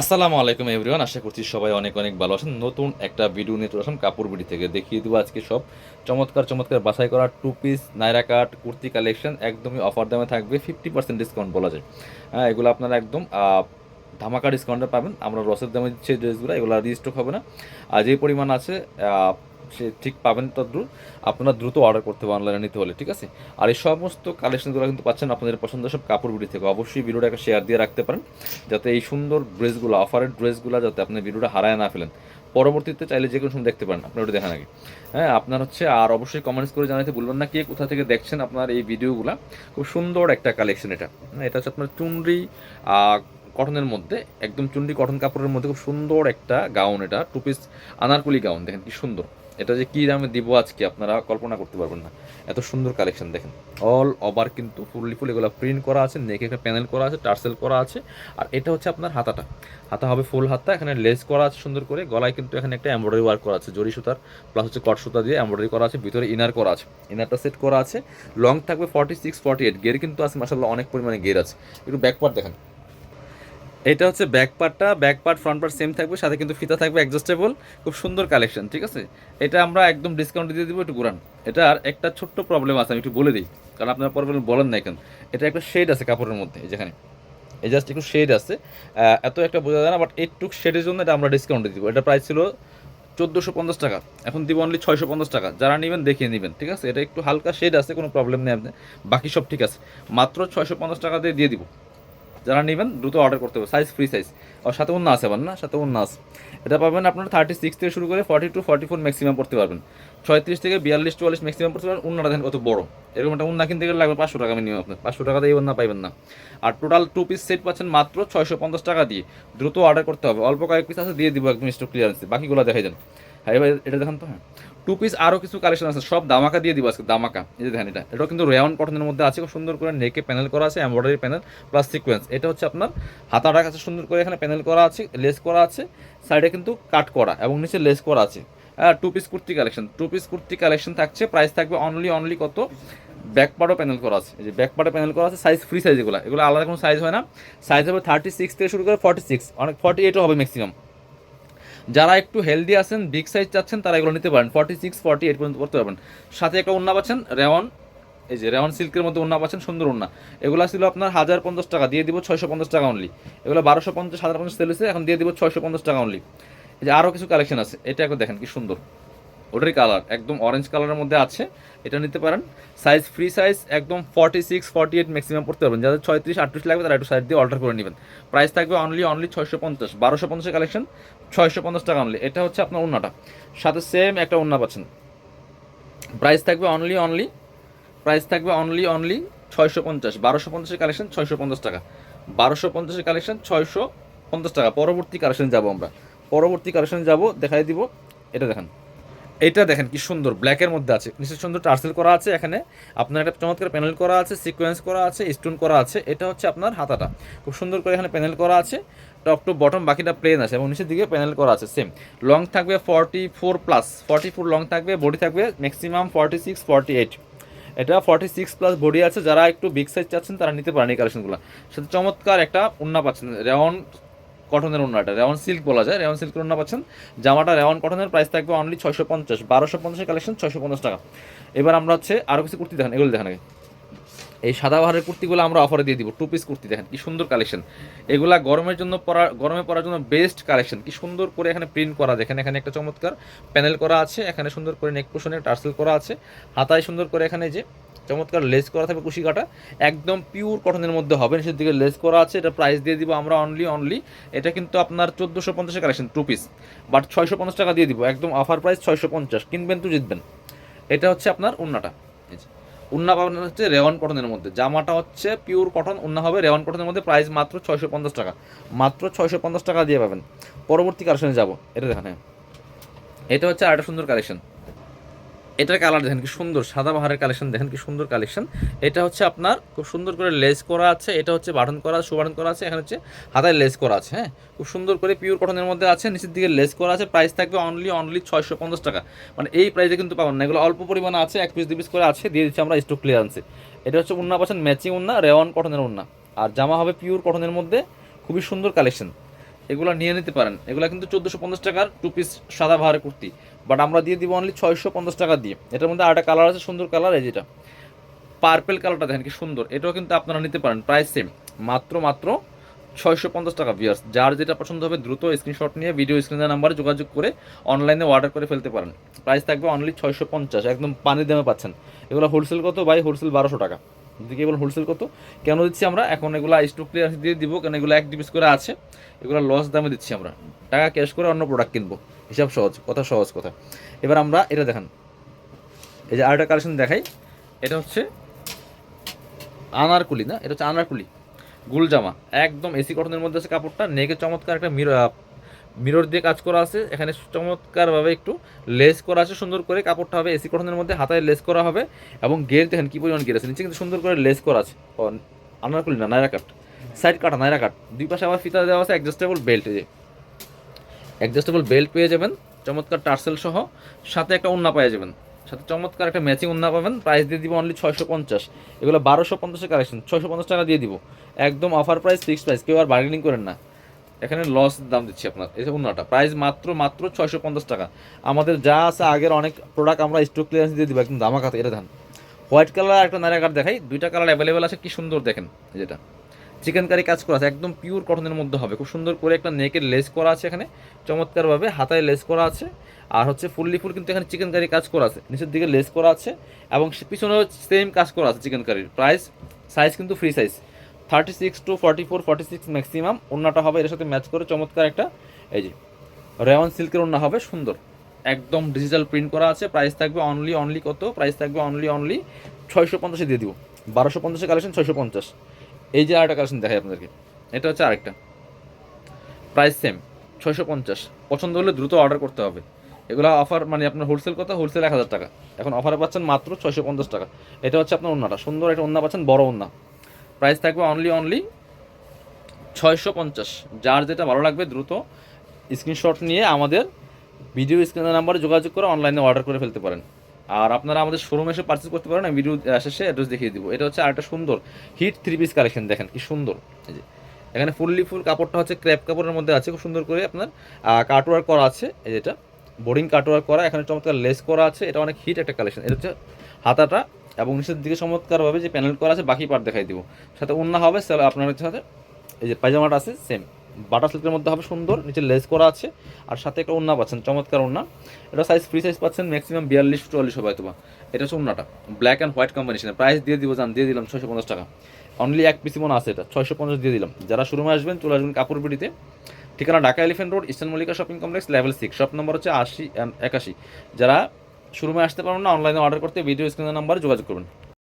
আসসালামু আলাইকুম এভরিওয়ান, আশা করছি সবাই অনেক অনেক ভালো আছেন। নতুন একটা ভিডিও নিয়ে চলে আসলাম কাপড় বিডি থেকে। দেখিয়ে দেবো আজকে সব চমৎকার চমৎকার বাছাই করা টু পিস নাইরা কাট কুর্তি কালেকশন, একদমই অফার দামে থাকবে, 50% ডিসকাউন্ট বলা যায়। হ্যাঁ, এগুলো আপনারা একদম ধামাকা ডিসকাউন্টে পাবেন। আমরা রসের দামে দিচ্ছি এই ড্রেসগুলো, এগুলো রিস্টক হবে না। আর যে পরিমাণ আছে সে ঠিক পাবেন তদ্রুপ। আপনারা দ্রুত অর্ডার করতে হবে অনলাইনে নিতে হলে, ঠিক আছে। আর এই সমস্ত কালেকশনগুলো কিন্তু পাচ্ছেন আপনাদের পছন্দ সব কাপড় বিডি থেকে। অবশ্যই ভিডিওটা একটা শেয়ার দিয়ে রাখতে পারেন, যাতে এই সুন্দর ড্রেসগুলো, অফারের ড্রেসগুলো যাতে আপনি ভিডিওটা হারায় না ফেলেন। পরবর্তীতে চাইলে যে কোনো সময় দেখতে পারেন, আপনার ওটা দেখেন আগে। হ্যাঁ, আপনার হচ্ছে আর অবশ্যই কমেন্টস করে জানাতে ভুলবেন না কে কোথা থেকে দেখছেন আপনার এই ভিডিওগুলো। খুব সুন্দর একটা কালেকশন এটা। এটা হচ্ছে আপনার চুনরি কটনের মধ্যে, একদম চুনরি কটন কাপড়ের মধ্যে খুব সুন্দর একটা গাউন। এটা টু পিস আনারকুলি গাউন, দেখেন কি সুন্দর। এটা যে কী দামে দিব আজকে আপনারা কল্পনা করতে পারবেন না, এত সুন্দর কালেকশন দেখেন। অল ওভার কিন্তু ফুললি ফুল এগুলো প্রিন্ট করা আছে, নেকে একটা প্যানেল করা আছে, টার্সেল করা আছে। আর এটা হচ্ছে আপনার হাতাটা, হাতা হবে ফুল হাতা, এখানে লেস করা আছে সুন্দর করে। গলায় কিন্তু এখানে একটা এমব্রয়ডারি ওয়ার্ক করা আছে, জরি সুতার প্লাস হচ্ছে কট সুতা দিয়ে এমব্রয়ডারি করা আছে। ভিতরে ইনার করা আছে, ইনারটা সেট করা আছে। লং থাকবে 46-48, গের কিন্তু আছে মাসাল্লাহ, অনেক পরিমাণে গের আছে। একটু ব্যাকপার্ট দেখেন। এটা হচ্ছে ব্যাক পার্টটা, back part front part same থাকবে, সাথে কিন্তু ফিতা থাকবে অ্যাডজাস্টেবল। খুব সুন্দর কালেকশন, ঠিক আছে। এটা আমরা একদম ডিসকাউন্ট দিয়ে দিব, একটু ঘুরান। এটার একটা ছোট্ট প্রবলেম আছে, আমি একটু বলে দিই, কারণ আপনারা প্রবলেম বলেন না এখন। এটা একটা শেড আছে কাপড়ের মধ্যে, এই যেখানে এই জাস্ট একটু শেড আছে। এত একটা বোঝা যায় না, বাট এইটুক শেডের জন্য এটা আমরা ডিসকাউন্ট দিব। এটা প্রাইস ছিল 1450 টাকা, এখন দিব অনলি 650 টাকা। যারা নেবেন দেখিয়ে নেবেন, ঠিক আছে। এটা একটু হালকা শেড আছে, কোনো প্রবলেম নেই আপনি, বাকি সব ঠিক আছে। মাত্র 650 টাকা দিয়ে দিব। যারা নেবেন দ্রুত অর্ডার করতে হবে, সাইজ ফ্রি সাইজ। আর সাথে অন্য আছে আবার, না সাথে অন্য আছে। এটা পাবেন আপনারা 36 থেকে শুরু করে 42-44 ম্যাক্সিমাম পড়তে পারবেন। 36 থেকে 42-44 ম্যাক্সিমাম পড়তে পারবেন। অন্যটা দেখেন কত বড়, এরকম একটা অন্য কিনতে গেলে লাগবে 500 টাকা মিনিমাম। আপনার 500 টাকা দিয়ে অন্য পাইবেন না। আর টোটাল টু পিস সেট পাচ্ছেন মাত্র 650 টাকা দিয়ে। দ্রুত অর্ডার করতে হবে, অল্প কয়েক পিস আছে দিয়ে দিব একদম স্টক ক্লিয়ারেন্সে, বাকিগুলো দেখাই দেন। হ্যাঁ এবার এটা দেখেন তো। হ্যাঁ, টু পিস আরও কিছু কালেকশন আছে, সব দামাকা দিয়ে দিব আজকে, দামাকা। এই যে দেখেন, এটাও কিন্তু রেয়ন কটনের মধ্যে আছে, খুব সুন্দর করে নেকে প্যানেল করা আছে, এমব্রয়ডারি প্যানেল প্লাস সিকোয়েন্স। এটা হচ্ছে আপনার হাতাটার কাছে সুন্দর করে এখানে প্যানেল করা আছে, লেস করা আছে, সাইডে কিন্তু কাট করা এবং নিচে লেস করা আছে। হ্যাঁ, two piece kurti collection, two piece kurti collection থাকছে। প্রাইস থাকবে অনলি কত, ব্যাক পার্টও প্যানেল করা আছে, এই যে ব্যাক পার্টও প্যানেল করা আছে। সাইজ ফ্রি সাইজ, এগুলো আলাদা কোনো সাইজ হয় না। সাইজ হবে 36 থেকে শুরু করে 46, অনেক 48ও হবে ম্যাক্সিমাম। যারা একটু হেলদি আছেন, বিগ সাইজ চাচ্ছেন, তারা এগুলো নিতে পারেন। 46-48 পর্যন্ত করতে পারবেন। সাথে একটা ওন্না পাচ্ছেন রেওয়ান, এই যে রেওয়ান সিল্কের মধ্যে ওন্না পাচ্ছেন, সুন্দর ওন্না। এগুলো ছিল আপনার 1050 টাকা, দিয়ে দিব 650 টাকা অনলি। এগুলো 1250 1050 সেল হয়েছে, এখন দিয়ে দিব 650 টাকা অনলি। এই যে আরও কিছু কালেকশন আছে, এটা একবার দেখেন কি সুন্দর। ওটারই কালার একদম অরেঞ্জ কালারের মধ্যে আছে, এটা নিতে পারেন। সাইজ ফ্রি সাইজ, একদম 46-48 ম্যাক্সিমাম পড়তে পারবেন। যাদের 36-38 লাগবে তারা একটু সাইজ দিয়ে অর্ডার করে নেবেন। প্রাইস থাকবে অনলি 650, 1250 কালেকশন, 650 টাকা অনলি। এটা হচ্ছে আপনার ওন্নাটা, সাথে সেম একটা ওন্না পাচ্ছেন। প্রাইস থাকবে প্রাইস থাকবে অনলি 650, 1250 কালেকশন 650 টাকা, 1250 কালেকশন 650 টাকা। পরবর্তী কালেকশন যাব আমরা, পরবর্তী কালেকশন যাব, দেখাই দিব। এটা দেখেন, এটা দেখেন কি সুন্দর, ব্ল্যাকের মধ্যে আছে, নিশ্চয় সুন্দর টার্সেল করা আছে, এখানে আপনার একটা চমৎকার প্যানেল করা আছে, সিকোয়েন্স করা আছে, স্টোন করা আছে। এটা হচ্ছে আপনার হাতাটা, খুব সুন্দর করে এখানে প্যানেল করা আছে, টপ টু বটম বাকিটা প্লেন আছে এবং নিচের দিকে প্যানেল করা আছে সেম। লং থাকবে 44+, 44 লং থাকবে, বডি থাকবে ম্যাক্সিমাম 46-48। এটা 46+ বডি আছে। যারা একটু বিগ সাইজ চাচ্ছেন তারা নিতে পারেন এই কালেকশনগুলো। সাথে চমৎকার একটা ওন্না পাচ্ছেন, রেওয়ান কটনের ওন্নাটা, রেওয়ান সিল্ক বলা যায়, রেওয়ান সিল্কের ওন্না পাচ্ছেন। জামাটা রেওয়ান কটনের, প্রাইস থাকবে অনলি 650, 1250 কালেকশন 650 টাকা। এবার আমরা হচ্ছে আরও কিছু কুর্তি দেখেন, এগুলো দেখেন আগে। এই সাদা বাহারের কুর্তিগুলো আমরা অফারে দিয়ে দিব, টু পিস কুর্তি দেখেন কি সুন্দর কালেকশন। এগুলা গরমের জন্য গরমে পরার জন্য বেস্ট কালেকশন। কি সুন্দর করে এখানে প্রিন্ট করা, দেখেন এখানে একটা চমৎকার প্যানেল করা আছে, এখানে সুন্দর করে নেক পোশনে টার্সেল করা আছে, হাতায় সুন্দর করে এখানে যে চমৎকার লেস করা থাকবে, কুশি কাটা, একদম পিওর কটনের মধ্যে হবে, নিচের দিকে লেস করা আছে। এটা প্রাইস দিয়ে দিব আমরা অনলি, এটা কিন্তু আপনার 1450 কালেকশন টু পিস, বাট 650 টাকা দিয়ে দিব, একদম অফার প্রাইস 650। কিনবেন তো জিতবেন। এটা হচ্ছে আপনার উন্নাটা, উন্না পাবেন হচ্ছে রেওয়ান কটনের মধ্যে, জামাটা হচ্ছে পিওর কটন, উন্না হবে রেওয়ান কটনের মধ্যে। প্রাইস মাত্র 650 টাকা, মাত্র 650 টাকা দিয়ে পাবেন। পরবর্তী কালেকশনে যাব, এটা দেখেন। হ্যাঁ, এটা হচ্ছে আরেকটা সুন্দর কালেকশন। এটার কালার দেখেন কি সুন্দর, সাদা বাহারের কালেকশন দেখেন কি সুন্দর কালেকশন। এটা হচ্ছে আপনার খুব সুন্দর করে লেস করা আছে, এটা হচ্ছে বাটন করা, শো বাটন করা আছে, এখানে হচ্ছে হাতায় লেস করা আছে। হ্যাঁ, খুব সুন্দর করে পিওর কটনের মধ্যে আছে, নিচের দিকে লেস করা আছে। প্রাইস থাকবে অনলি 650 টাকা। মানে এই প্রাইসে কিন্তু পাবেন না, এগুলো অল্প পরিমাণে আছে, 1 পিস 2 পিস করে আছে, দিয়ে দিচ্ছি আমরা স্টক ক্লিয়ারেন্সে। এটা হচ্ছে উন্না পাচ্ছেন ম্যাচিং উন্না, রেওয়ান কটনের উন্না। আর জামা হবে পিওর কটনের মধ্যে, খুবই সুন্দর কালেকশন। এগুলো নিয়ে নিতে পারেন। এগুলো কিন্তু 1450 টাকার 2 পিস সাদা ভারে কুর্তি, বাট আমরা দিয়ে দিব অনলি 650 টাকা দিয়ে। এটার মধ্যে আরেকটা কালার আছে, সুন্দর কালার, এই যেটা পার্পেল কালারটা দেখেন কি সুন্দর, এটাও কিন্তু আপনারা নিতে পারেন। প্রাইস সেম, মাত্র মাত্র 650 টাকা ভিউয়ার্স। যার যেটা পছন্দ হবে দ্রুত স্ক্রিনশট নিয়ে ভিডিও স্ক্রিনের নাম্বারে যোগাযোগ করে অনলাইনে অর্ডার করে ফেলতে পারেন। প্রাইস থাকবে অনলি 650, একদম পানির দামে পাচ্ছেন। এগুলো হোলসেল কত ভাই? হোলসেল 1200 টাকা। যদি কেবল হোলসেল কত কেন দিচ্ছি আমরা এখন? এগুলো স্টক ক্লিয়ার দিয়ে দিব, কারণ এগুলো 1 পিস করে আছে, এগুলো লস দামে দিচ্ছি আমরা। টাকা ক্যাশ করে অন্য প্রোডাক্ট কিনবো, হিসাব সহজ কথা, সহজ কথা। এবার আমরা এটা দেখেন, এই যে আরেকটা কালেকশন দেখাই, এটা হচ্ছে আনারকুলি, না এটা হচ্ছে আনারকুলি গুল জামা, একদম এসি কটনের মধ্যে আছে কাপড়টা। নেকে চমৎকার একটা মিরর দিয়ে কাজ করা আছে, এখানে চমৎকারভাবে একটু লেস করা আছে সুন্দর করে। কাপড়টা হবে এসি কটনের মধ্যে, হাতায় লেস করা হবে, এবং গের দেখেন কি পরিমাণ গের আছে, নিচে কিন্তু সুন্দর করে লেস করা আছে। আনারকুলি না, নাইরা কাট, সাইড কাটা নাইরা কাট। দুই পাশে আবার ফিতা দেওয়া আছে, অ্যাডজাস্টেবল বেল্ট, এই যে অ্যাডজাস্টেবল বেল্ট পেয়ে যাবেন চমৎকার টার্সেল সহ, সাথে একটা ওড়না পেয়ে যাবেন, সাথে চমৎকার একটা ম্যাচিং ওড়না পাবেন। প্রাইস দিয়ে দিব অনলি 650। এগুলো 1250-এর কালেকশন, 650 টাকা দিয়ে দিব, একদম অফার প্রাইস, ফিক্সড প্রাইস, কেউ আর বার্গেনিং করেন না। এখানে লস দাম দিচ্ছি আপনার। এই যে ওড়নাটা প্রাইস মাত্র মাত্র 650 টাকা। আমাদের যা আছে আগের অনেক প্রোডাক্ট আমরা স্টক ক্লিয়ারেন্স দিয়ে দিব, একদম দামাকাতে। এটা দেখেন হোয়াইট কালার একটা নাইরা কাট দেখাই, দুইটা কালার অ্যাভেলেবেল আছে, কি সুন্দর দেখেন। যেটা চিকেন কারি কাজ করা আছে, একদম পিওর কটনের মধ্যে হবে, খুব সুন্দর করে একটা নেকের লেস করা আছে এখানে চমৎকারভাবে, হাতায় লেস করা আছে, আর হচ্ছে ফুললি ফুল কিন্তু এখানে চিকেন কারি কাজ করা আছে, নিচের দিকে লেস করা আছে, এবং পিছনেও সেম কাজ করা আছে চিকেন কারির। প্রাইস সাইজ কিন্তু ফ্রি সাইজ, 36 to 44, 46 ম্যাক্সিমাম। ওড়নাটা হবে এর সাথে ম্যাচ করে চমৎকার একটা, এই যে রেওয়ান সিল্কের ওড়না হবে সুন্দর, একদম ডিজিটাল প্রিন্ট করা আছে। প্রাইস থাকবে অনলি অনলি কত? প্রাইস থাকবে অনলি অনলি 650-এ দিয়ে দিব। 1250-এর কালেকশন 650। এই যে আরেকটা কালেকশন দেখাই আপনাদেরকে, এটা হচ্ছে আরেকটা, প্রাইস সেম 650। পছন্দ হলে দ্রুত অর্ডার করতে হবে। এগুলো অফার, মানে আপনার হোলসেল কথা, হোলসেল 1000 টাকা, এখন অফারে পাচ্ছেন মাত্র 650 টাকা। এটা হচ্ছে আপনার ওড়নাটা, সুন্দর একটা ওড়না পাচ্ছেন, বড় ওড়না। প্রাইস থাকবে অনলি অনলি 650। যার যেটা ভালো লাগবে দ্রুত স্ক্রিনশট নিয়ে আমাদের ভিডিও স্ক্রিনের নাম্বারে যোগাযোগ করে অনলাইনে অর্ডার করে ফেলতে পারেন। আর আপনারা আমাদের শোরুমে এসে পারচেস করতে পারেন, ভিডিও শেষে অ্যাড্রেস দেখিয়ে দিব। এটা হচ্ছে আরেকটা সুন্দর হিট 3 পিস কালেকশন, দেখেন কি সুন্দর। এই যে এখানে ফুললি ফুল কাপড়টা হচ্ছে ক্র্যাপ কাপড়ের মধ্যে আছে, খুব সুন্দর করে আপনার কাটওয়ার্ক করা আছে, এই যেটা বোর্ডিং কাটওয়ার্ক করা, এখানে চমৎকার লেস করা আছে। এটা অনেক হিট একটা কালেকশন। এটা হচ্ছে হাতাটা, এবং নিচের দিকে চমৎকারভাবে যে প্যানেল করা আছে, বাকি পার্ট দেখাই দিব। সাথে ওড়না হবে আপনার সাথে, এই যে পায়জামাটা আছে সেম বাটার সিল্কের মধ্যে হবে সুন্দর, নিচে লেস করা আছে, আর সাথে একটা ওড়না পাচ্ছেন চমৎকার ওড়না। এটা সাইজ ফ্রি সাইজ পাচ্ছেন, ম্যাক্সিমাম 42-44 হবে হয়তো বা। এটা হচ্ছে ওড়নাটা, ব্ল্যাক অ্যান্ড হোয়াইট কম্বিনেশনে। প্রাইস দিয়ে দিব, দিয়ে দিলাম 650 টাকা। অনলি 1 পিস মনে আছে, এটা 650 দিয়ে দিলাম। যারা শোরুমে আসবেন চলে আসবেন কাপড় বিডিতে, ঠিকানা Dhaka elephant road, eastern Mallika shopping complex, level 6, shop number হচ্ছে 80 and 81। যারা শোরুমে আসতে পারবেন না, অনলাইনে অর্ডার করতে ভিডিও স্ক্রিনের নাম্বারে যোগাযোগ করবেন।